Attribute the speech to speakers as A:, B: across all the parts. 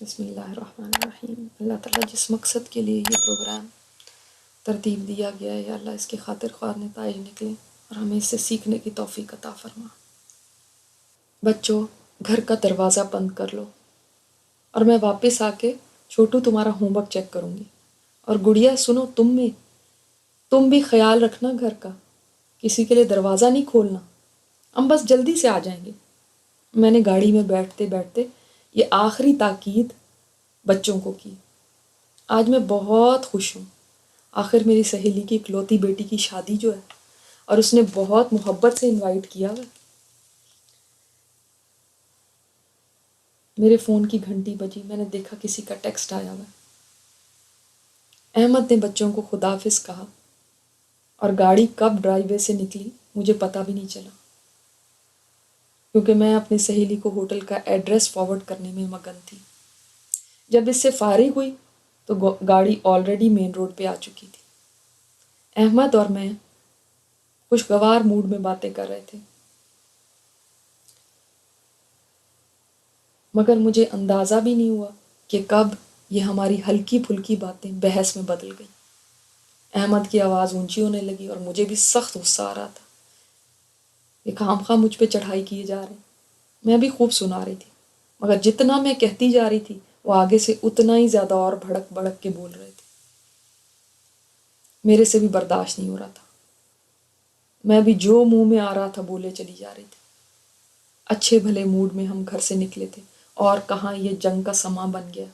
A: بسم اللہ الرحمن الرحیم۔ اللہ تعالیٰ جس مقصد کے لیے یہ پروگرام ترتیب دیا گیا ہے، یا اللہ اس کی خاطر خواہ نتائج نکلیں اور ہمیں اس سے سیکھنے کی توفیق عطا فرما۔ بچوں، گھر کا دروازہ بند کر لو اور میں واپس آ کے چھوٹو تمہارا ہوم ورک چیک کروں گی۔ اور گڑیا سنو، تم بھی خیال رکھنا گھر کا، کسی کے لیے دروازہ نہیں کھولنا، ہم بس جلدی سے آ جائیں گے۔ میں نے گاڑی میں بیٹھتے بیٹھتے یہ آخری تاکید بچوں کو کی۔ آج میں بہت خوش ہوں، آخر میری سہیلی کی اکلوتی بیٹی کی شادی جو ہے، اور اس نے بہت محبت سے انوائٹ کیا ہے۔ میرے فون کی گھنٹی بجی، میں نے دیکھا کسی کا ٹیکسٹ آیا ہوا۔ احمد نے بچوں کو خداحافظ کہا اور گاڑی کب ڈرائی وے سے نکلی مجھے پتہ بھی نہیں چلا، کیونکہ میں اپنی سہیلی کو ہوٹل کا ایڈریس فارورڈ کرنے میں مگن تھی۔ جب اس سے فارغ ہوئی تو گاڑی آلریڈی مین روڈ پہ آ چکی تھی۔ احمد اور میں خوشگوار موڈ میں باتیں کر رہے تھے، مگر مجھے اندازہ بھی نہیں ہوا کہ کب یہ ہماری ہلکی پھلکی باتیں بحث میں بدل گئی۔ احمد کی آواز اونچی ہونے لگی اور مجھے بھی سخت غصہ آ رہا تھا۔ یہ خام خواہ مجھ پہ چڑھائی کیے جا رہے ہیں۔ میں بھی خوب سنا رہی تھی، مگر جتنا میں کہتی جا رہی تھی وہ آگے سے اتنا ہی زیادہ اور بھڑک بھڑک کے بول رہے تھے۔ میرے سے بھی برداشت نہیں ہو رہا تھا، میں بھی جو منہ میں آ رہا تھا بولے چلی جا رہی تھی۔ اچھے بھلے موڈ میں ہم گھر سے نکلے تھے اور کہاں یہ جنگ کا سماں بن گیا۔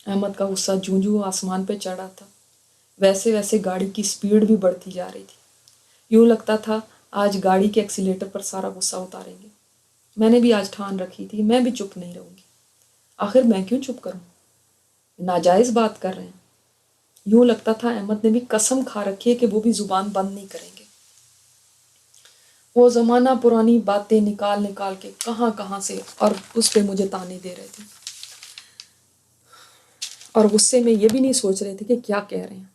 A: احمد کا غصہ جوں جوں آسمان پہ چڑھا تھا، ویسے ویسے گاڑی کی سپیڈ بھی بڑھتی جا رہی تھی۔ یوں لگتا تھا آج گاڑی کے ایکسیلیٹر پر سارا غصہ اتاریں گے۔ میں نے بھی آج ٹھان رکھی تھی میں بھی چپ نہیں رہوں گی۔ آخر میں کیوں چپ کروں؟ ناجائز بات کر رہے ہیں۔ یوں لگتا تھا احمد نے بھی قسم کھا رکھی ہے کہ وہ بھی زبان بند نہیں کریں گے۔ وہ زمانہ پرانی باتیں نکال نکال کے کہاں کہاں سے اور اس پہ مجھے تانے دے رہے تھے، اور غصے میں یہ بھی نہیں سوچ رہے تھے کہ کیا کہہ رہے ہیں۔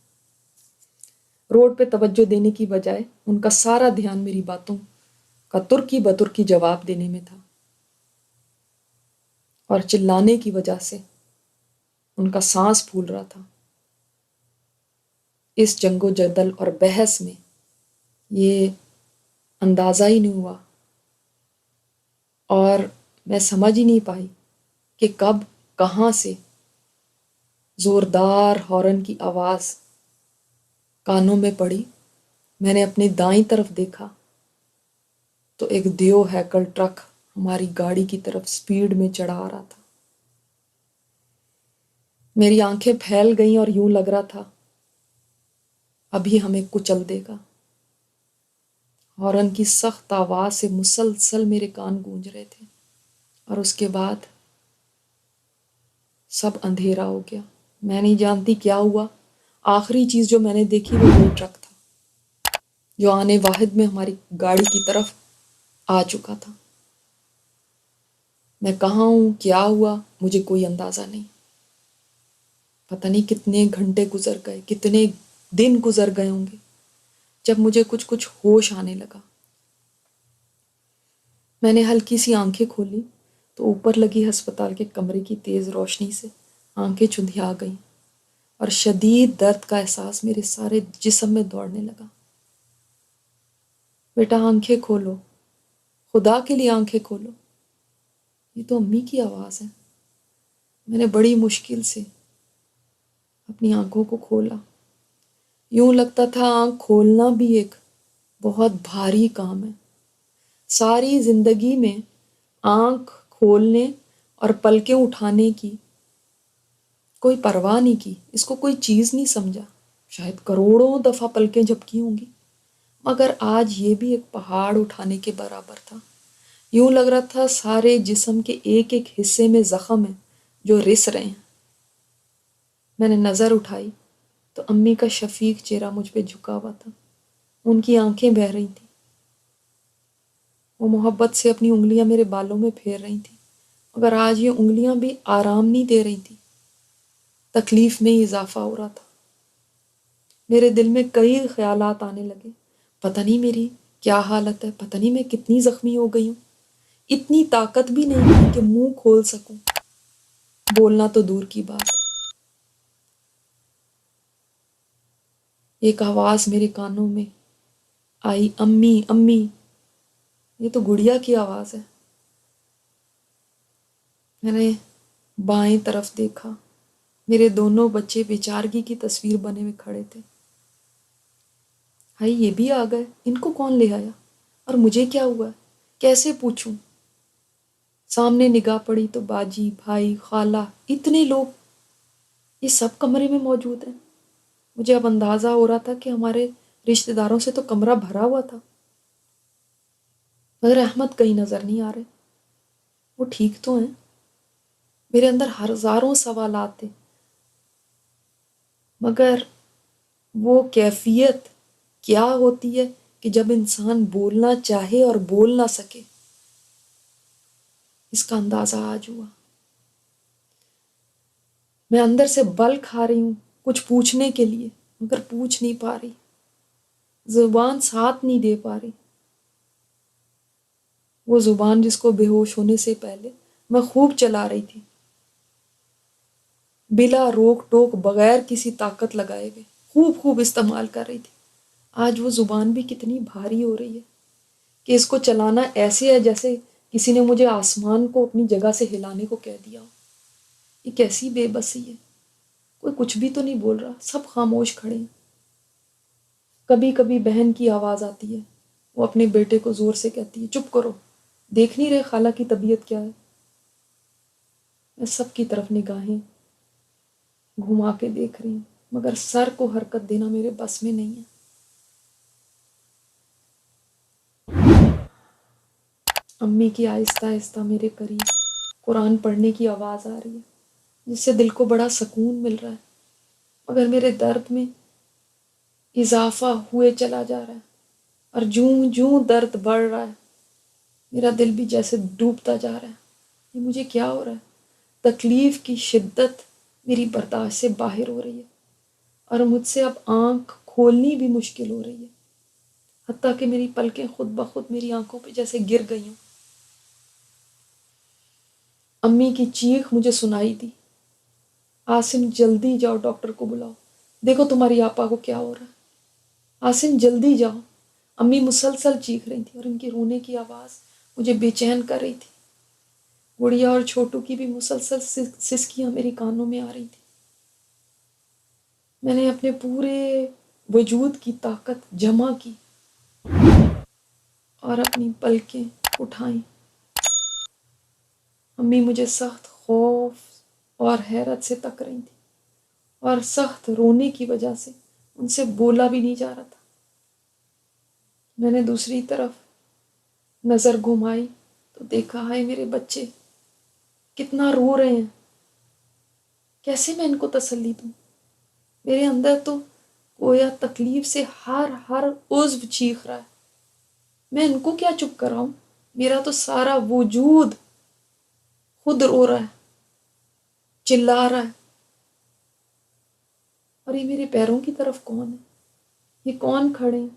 A: روڈ پہ توجہ دینے کی بجائے ان کا سارا دھیان میری باتوں کا ترکی بترکی جواب دینے میں تھا، اور چلانے کی وجہ سے ان کا سانس پھول رہا تھا۔ اس جنگ و جدل اور بحث میں یہ اندازہ ہی نہیں ہوا، اور میں سمجھ ہی نہیں پائی کہ کب کہاں سے زوردار ہارن کی آواز کانوں میں پڑی۔ میں نے اپنی دائیں طرف دیکھا تو ایک دیو ہیکل ٹرک ہماری گاڑی کی طرف سپیڈ میں چڑھا آ رہا تھا۔ میری آنکھیں پھیل گئیں اور یوں لگ رہا تھا ابھی ہمیں کچل دے گا۔ ہارن کی سخت آواز سے مسلسل میرے کان گونج رہے تھے، اور اس کے بعد سب اندھیرا ہو گیا۔ میں نہیں جانتی کیا ہوا، آخری چیز جو میں نے دیکھی وہ وہی ٹرک تھا جو آنے واحد میں ہماری گاڑی کی طرف آ چکا تھا۔ میں کہاں ہوں، کیا ہوا، مجھے کوئی اندازہ نہیں۔ پتہ نہیں کتنے گھنٹے گزر گئے، کتنے دن گزر گئے ہوں گے جب مجھے کچھ ہوش آنے لگا۔ میں نے ہلکی سی آنکھیں کھولی تو اوپر لگی ہسپتال کے کمرے کی تیز روشنی سے آنکھیں چندھیا گئیں، اور شدید درد کا احساس میرے سارے جسم میں دوڑنے لگا۔ بیٹا آنکھیں کھولو، خدا کے لیے آنکھیں کھولو، یہ تو امی کی آواز ہے۔ میں نے بڑی مشکل سے اپنی آنکھوں کو کھولا۔ یوں لگتا تھا آنکھ کھولنا بھی ایک بہت بھاری کام ہے۔ ساری زندگی میں آنکھ کھولنے اور پلکیں اٹھانے کی کوئی پرواہ نہیں کی، اس کو کوئی چیز نہیں سمجھا۔ شاید کروڑوں دفعہ پلکیں جھپکی ہوں گی، مگر آج یہ بھی ایک پہاڑ اٹھانے کے برابر تھا۔ یوں لگ رہا تھا سارے جسم کے ایک ایک حصے میں زخم ہیں جو رس رہے ہیں۔ میں نے نظر اٹھائی تو امی کا شفیق چہرہ مجھ پہ جھکا ہوا تھا، ان کی آنکھیں بہہ رہی تھیں۔ وہ محبت سے اپنی انگلیاں میرے بالوں میں پھیر رہی تھیں، مگر آج یہ انگلیاں بھی آرام نہیں دے رہی تھیں، تکلیف میں اضافہ ہو رہا تھا۔ میرے دل میں کئی خیالات آنے لگے، پتہ نہیں میری کیا حالت ہے، پتہ نہیں میں کتنی زخمی ہو گئی ہوں۔ اتنی طاقت بھی نہیں تھی کہ منہ کھول سکوں، بولنا تو دور کی بات۔ ایک آواز میرے کانوں میں آئی، امی امی۔ یہ تو گڑیا کی آواز ہے۔ میں نے بائیں طرف دیکھا، میرے دونوں بچے بیچارگی کی تصویر بنے ہوئے کھڑے تھے۔ ہائی یہ بھی آ گئے، ان کو کون لے آیا؟ اور مجھے کیا ہوا؟ کیسے پوچھوں؟ سامنے نگاہ پڑی تو باجی، بھائی، خالہ، اتنے لوگ یہ سب کمرے میں موجود ہیں۔ مجھے اب اندازہ ہو رہا تھا کہ ہمارے رشتہ داروں سے تو کمرہ بھرا ہوا تھا، مگر احمد کہیں نظر نہیں آ رہے۔ وہ ٹھیک تو ہیں؟ میرے اندر ہزاروں سوالات تھے، مگر وہ کیفیت کیا ہوتی ہے کہ جب انسان بولنا چاہے اور بول نہ سکے، اس کا اندازہ آج ہوا۔ میں اندر سے بل کھا رہی ہوں کچھ پوچھنے کے لیے، مگر پوچھ نہیں پا رہی، زبان ساتھ نہیں دے پا رہی۔ وہ زبان جس کو بے ہوش ہونے سے پہلے میں خوب چلا رہی تھی، بلا روک ٹوک، بغیر کسی طاقت لگائے ہوئے خوب خوب استعمال کر رہی تھی۔ آج وہ زبان بھی کتنی بھاری ہو رہی ہے کہ اس کو چلانا ایسے ہے جیسے کسی نے مجھے آسمان کو اپنی جگہ سے ہلانے کو کہہ دیا ہو۔ یہ کیسی بے بسی ہے، کوئی کچھ بھی تو نہیں بول رہا، سب خاموش کھڑے ہیں۔ کبھی کبھی بہن کی آواز آتی ہے، وہ اپنے بیٹے کو زور سے کہتی ہے، چپ کرو، دیکھ نہیں رہے خالہ کی طبیعت کیا ہے؟ میں سب کی طرف نگاہیں گھما کے دیکھ رہی ہوں، مگر سر کو حرکت دینا میرے بس میں نہیں ہے۔ امی کی آہستہ آہستہ میرے قریب قرآن پڑھنے کی آواز آ رہی ہے، جس سے دل کو بڑا سکون مل رہا ہے، مگر میرے درد میں اضافہ ہوئے چلا جا رہا ہے، اور جوں جوں درد بڑھ رہا ہے میرا دل بھی جیسے ڈوبتا جا رہا ہے۔ یہ مجھے کیا ہو رہا ہے؟ تکلیف کی شدت میری برداشت سے باہر ہو رہی ہے، اور مجھ سے اب آنکھ کھولنی بھی مشکل ہو رہی ہے، حتیٰ کہ میری پلکیں خود بخود میری آنکھوں پہ جیسے گر گئی ہوں۔ امی کی چیخ مجھے سنائی دی، آسم جلدی جاؤ، ڈاکٹر کو بلاؤ، دیکھو تمہاری آپا کو کیا ہو رہا ہے، آسم جلدی جاؤ۔ امی مسلسل چیخ رہی تھی، اور ان کی رونے کی آواز مجھے بے چین کر رہی تھی۔ گڑیا اور چھوٹو کی بھی مسلسل سسکیاں میری کانوں میں آ رہی تھی۔ میں نے اپنے پورے وجود کی طاقت جمع کی اور اپنی پلکیں اٹھائیں۔ امی مجھے سخت خوف اور حیرت سے تک رہی تھی، اور سخت رونے کی وجہ سے ان سے بولا بھی نہیں جا رہا تھا۔ میں نے دوسری طرف نظر گھمائی تو دیکھا ہے میرے بچے کتنا رو رہے ہیں، کیسے میں ان کو تسلی دوں؟ میرے اندر تو گویا تکلیف سے ہر عضو چیخ رہا ہے، میں ان کو کیا چپ کراؤں؟ میرا تو سارا وجود خود رو رہا ہے، چلا رہا ہے۔ اور یہ میرے پیروں کی طرف کون ہے؟ یہ کون کھڑے ہیں؟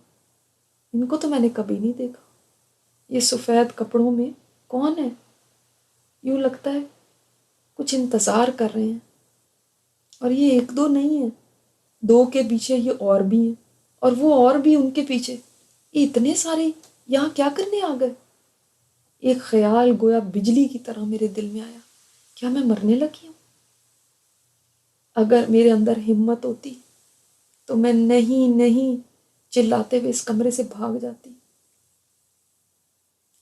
A: ان کو تو میں نے کبھی نہیں دیکھا۔ یہ سفید کپڑوں میں کون ہے؟ یوں لگتا ہے کچھ انتظار کر رہے ہیں، اور یہ ایک دو نہیں ہیں، دو کے پیچھے یہ اور بھی ہیں، اور وہ اور بھی ان کے پیچھے۔ یہ اتنے سارے یہاں کیا کرنے آ گئے؟ ایک خیال گویا بجلی کی طرح میرے دل میں آیا، کیا میں مرنے لگی ہوں؟ اگر میرے اندر ہمت ہوتی تو میں نہیں نہیں چلاتے ہوئے اس کمرے سے بھاگ جاتی۔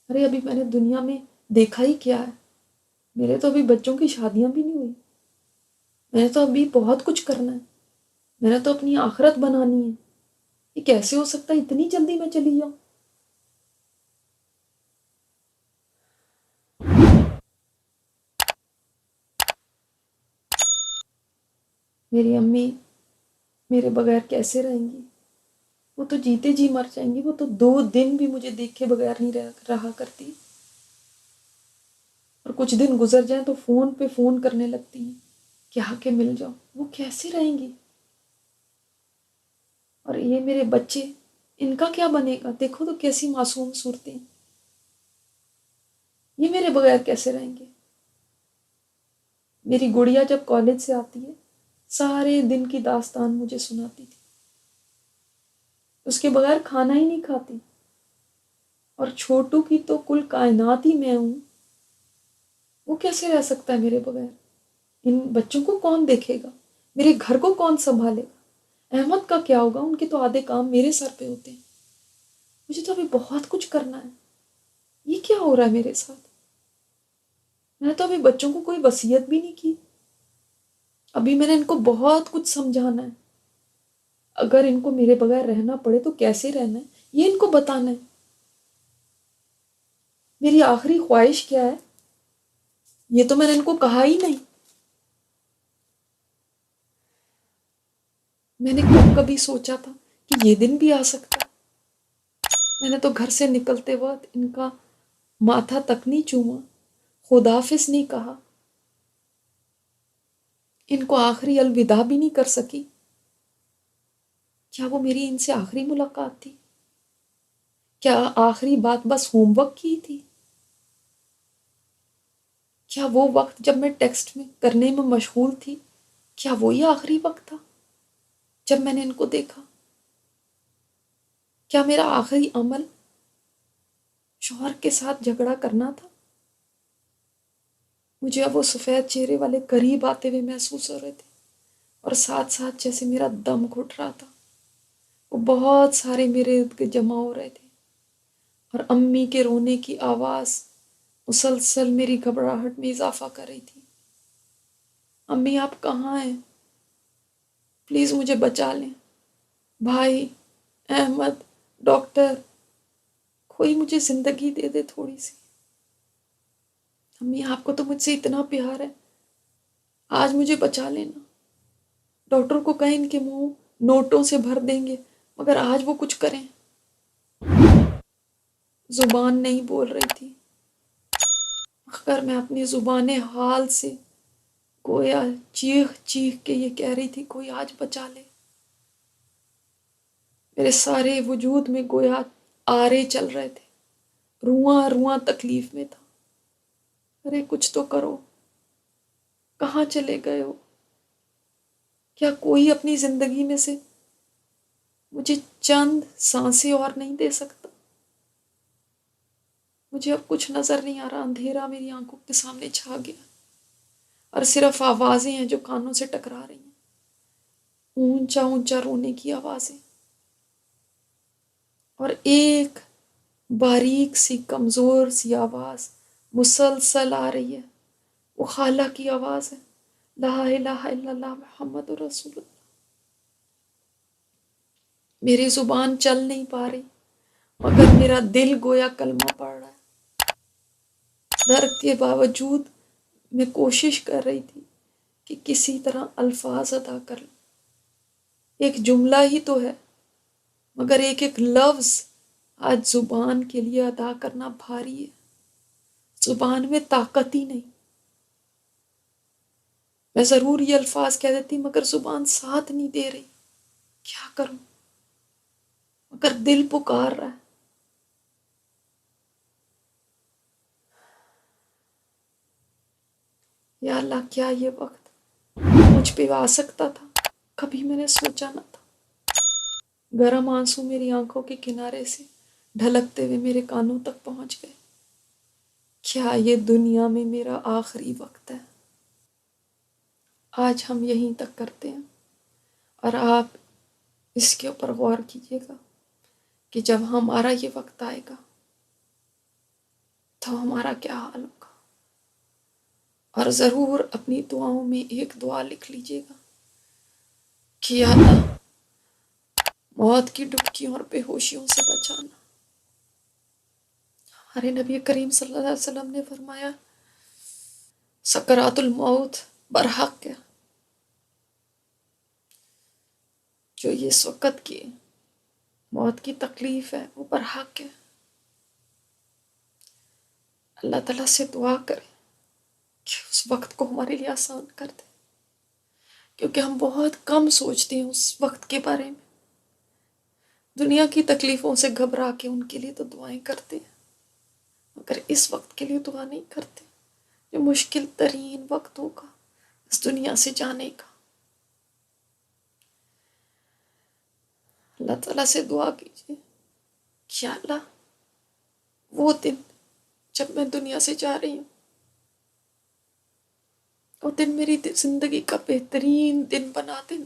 A: ارے ابھی میں نے دنیا میں دیکھا ہی کیا ہے؟ میرے تو ابھی بچوں کی شادیاں بھی نہیں ہوئی، میں نے تو ابھی بہت کچھ کرنا ہے، میں نے تو اپنی آخرت بنانی ہے۔ یہ کیسے ہو سکتا ہے اتنی جلدی میں چلی جاؤں؟ میری امی میرے بغیر کیسے رہیں گی؟ وہ تو جیتے جی مر جائیں گی، وہ تو 2 دن بھی مجھے دیکھے بغیر نہیں رہا کرتی، اور کچھ دن گزر جائیں تو فون پہ فون کرنے لگتی ہیں کہ آ کے مل جاؤ۔ وہ کیسے رہیں گی؟ اور یہ میرے بچے، ان کا کیا بنے گا؟ دیکھو تو کیسی معصوم صورتیں ہیں، یہ میرے بغیر کیسے رہیں گے؟ میری گڑیا جب کالج سے آتی ہے سارے دن کی داستان مجھے سناتی تھی، اس کے بغیر کھانا ہی نہیں کھاتی، اور چھوٹو کی تو کل کائنات ہی میں ہوں، وہ کیسے رہ سکتا ہے میرے بغیر؟ ان بچوں کو کون دیکھے گا؟ میرے گھر کو کون سنبھالے گا؟ احمد کا کیا ہوگا؟ ان کے تو آدھے کام میرے سر پہ ہوتے ہیں، مجھے تو ابھی بہت کچھ کرنا ہے۔ یہ کیا ہو رہا ہے میرے ساتھ؟ میں نے تو ابھی بچوں کو کوئی وصیت بھی نہیں کی، ابھی میں نے ان کو بہت کچھ سمجھانا ہے، اگر ان کو میرے بغیر رہنا پڑے تو کیسے رہنا ہے یہ ان کو بتانا ہے۔ میری آخری خواہش کیا ہے یہ تو میں نے ان کو کہا ہی نہیں۔ میں نے کب کبھی سوچا تھا کہ یہ دن بھی آ سکتا ہے؟ میں نے تو گھر سے نکلتے وقت ان کا ماتھا تک نہیں چوما، خداحافظ نہیں کہا، ان کو آخری الوداع بھی نہیں کر سکی۔ کیا وہ میری ان سے آخری ملاقات تھی؟ کیا آخری بات بس ہوم ورک کی تھی؟ کیا وہ وقت جب میں ٹیکسٹ میں کرنے میں مشغول تھی، کیا وہی آخری وقت تھا جب میں نے ان کو دیکھا؟ کیا میرا آخری عمل شوہر کے ساتھ جھگڑا کرنا تھا؟ مجھے اب وہ سفید چہرے والے قریب آتے ہوئے محسوس ہو رہے تھے، اور ساتھ ساتھ جیسے میرا دم گھٹ رہا تھا۔ وہ بہت سارے میرے ارد گرد جمع ہو رہے تھے، اور امی کے رونے کی آواز مسلسل میری گھبراہٹ میں اضافہ کر رہی تھی۔ امی آپ کہاں ہیں؟ پلیز مجھے بچا لیں، بھائی، احمد، ڈاکٹر، کوئی مجھے زندگی دے دے تھوڑی سی۔ امی آپ کو تو مجھ سے اتنا پیار ہے، آج مجھے بچا لینا۔ ڈاکٹر کو کہیں ان کے منہ نوٹوں سے بھر دیں گے، مگر آج وہ کچھ کریں۔ زبان نہیں بول رہی تھی، مگر میں اپنی زبان حال سے گویا چیخ چیخ کے یہ کہہ رہی تھی کوئی آج بچا لے۔ میرے سارے وجود میں گویا آرے چل رہے تھے، رواں رواں تکلیف میں تھا۔ ارے کچھ تو کرو، کہاں چلے گئے ہو؟ کیا کوئی اپنی زندگی میں سے مجھے چند سانسیں اور نہیں دے سکتا؟ مجھے اب کچھ نظر نہیں آ رہا، اندھیرا میری آنکھوں کے سامنے چھا گیا، اور صرف آوازیں ہیں جو کانوں سے ٹکرا رہی ہیں، اونچا اونچا رونے کی آوازیں، اور ایک باریک سی کمزور سی آواز مسلسل آ رہی ہے، وہ خالہ کی آواز ہے، لا الہ الا اللہ محمد رسول اللہ۔ میری زبان چل نہیں پا رہی، مگر میرا دل گویا کلمہ پڑھ رہا ہے۔ درد کے باوجود میں کوشش کر رہی تھی کہ کسی طرح الفاظ ادا کر لوں۔ ایک جملہ ہی تو ہے، مگر ایک ایک لفظ آج زبان کے لیے ادا کرنا بھاری ہے، زبان میں طاقت ہی نہیں۔ میں ضرور یہ الفاظ کہہ دیتی مگر زبان ساتھ نہیں دے رہی، کیا کروں؟ مگر دل پکار رہا ہے۔ یا اللہ، کیا یہ وقت مجھ پہ آ سکتا تھا؟ کبھی میں نے سوچا نہ تھا۔ گرم آنسو میری آنکھوں کے کنارے سے ڈھلکتے ہوئے میرے کانوں تک پہنچ گئے۔ کیا یہ دنیا میں میرا آخری وقت ہے؟ آج ہم یہیں تک کرتے ہیں، اور آپ اس کے اوپر غور کیجیے گا کہ جب ہمارا یہ وقت آئے گا تو ہمارا کیا حال ہوگا۔ اور ضرور اپنی دعاؤں میں ایک دعا لکھ لیجیے گا کہ یا اللہ موت کی ڈبکیوں اور بے ہوشیوں سے بچانا۔ ہمارے نبی کریم صلی اللہ علیہ وسلم نے فرمایا سکرات الموت برحق ہے، جو یہ اس وقت کی موت کی تکلیف ہے وہ برحق ہے۔ اللہ تعالیٰ سے دعا کریں کہ اس وقت کو ہمارے لیے آسان کر دے، کیونکہ ہم بہت کم سوچتے ہیں اس وقت کے بارے میں۔ دنیا کی تکلیفوں سے گھبرا کے ان کے لیے تو دعائیں کرتے ہیں، مگر اس وقت کے لیے دعا نہیں کرتے جو مشکل ترین وقت ہوگا، اس دنیا سے جانے کا۔ اللہ تعالیٰ سے دعا کیجیے کہ یا اللہ وہ دن جب میں دنیا سے جا رہی ہوں، وہ دن میری زندگی کا بہترین دن بنا دینا۔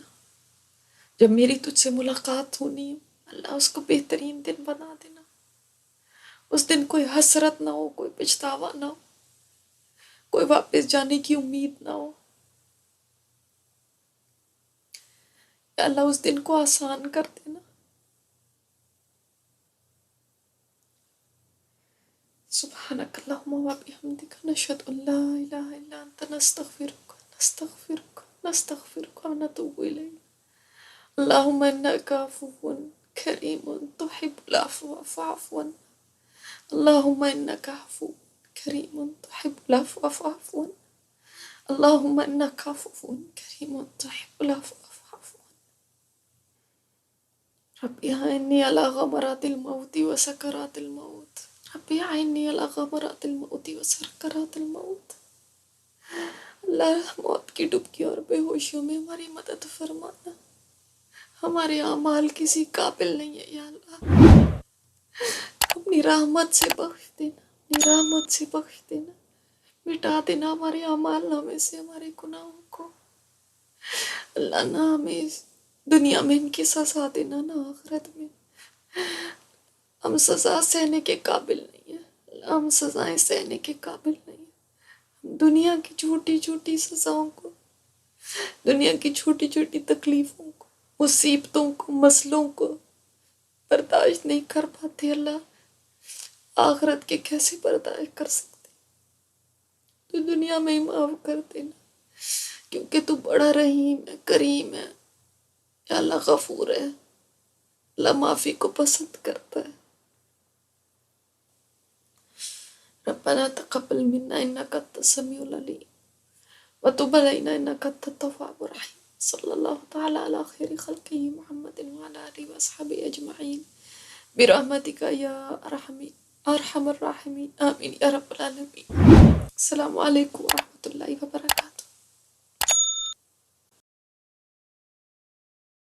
A: جب میری تجھ سے ملاقات ہونی ہے اللہ اس کو بہترین دن بنا دینا۔ اس دن کوئی حسرت نہ ہو، کوئی پچھتاوا نہ ہو، کوئی واپس جانے کی امید نہ ہو۔ یا اللہ اس دن کو آسان کر دینا۔ سبحانک اللہم و بحمدک نشہد ان لا الہ الا انت نستغفرک نستغفرک و نتوب الیک۔ اللہم انک عفو کریم تحب العفو فاعف عنا۔ اللہم انک عفو کریم تحب العفو فاعف عنا۔ اللہم انک عفو کریم تحب العفو فاعف عنا۔ رب اعنی علی غمرات الموت وسکرات الموت۔ رب اعنی علی غمرات الموت وسکرات الموت۔ اللہ موت کی ڈبکی اور بے ہوشیوں میں ہماری مدد فرمانا۔ ہمارے اعمال کسی قابل نہیں ہے یا اللہ، اپنی رحمت سے بخش دینا، اپنی رحمت سے بخش دینا، مٹا دینا ہمارے اعمال نامے سے ہمارے گناہوں کو۔ اللہ نہ ہمیں دنیا میں ان کی سزا دینا نہ آخرت میں۔ ہم سزا سہنے کے قابل نہیں ہیں اللہ، ہم سزائیں سہنے کے قابل نہیں ہیں۔ ہم دنیا کی چھوٹی چھوٹی سزاؤں کو، دنیا کی چھوٹی چھوٹی تکلیفوں کو، مصیبتوں کو، مسئلوں کو برداشت نہیں کر پاتے اللہ، آخرت کے کیسے برداشت کر سکتے؟ تو دنیا میں ہی معاف کر دینا، کیونکہ تو بڑا رحیم ہے، کریم ہے یا اللہ، غفور ہے اللہ، معافی کو پسند کرتا ہے۔ ربنا تقبل منا انك انت السميع العليم وتب علينا انك انت التواب الرحيم۔ صلی اللہ تعالی علی خیر خلقہ محمد وعلی آلہ واصحابہ اجمعین برحمتک یا ارحم الراحمین، آمین یا رب العالمین۔ السلام علیکم ورحمۃ اللہ وبرکاتہ۔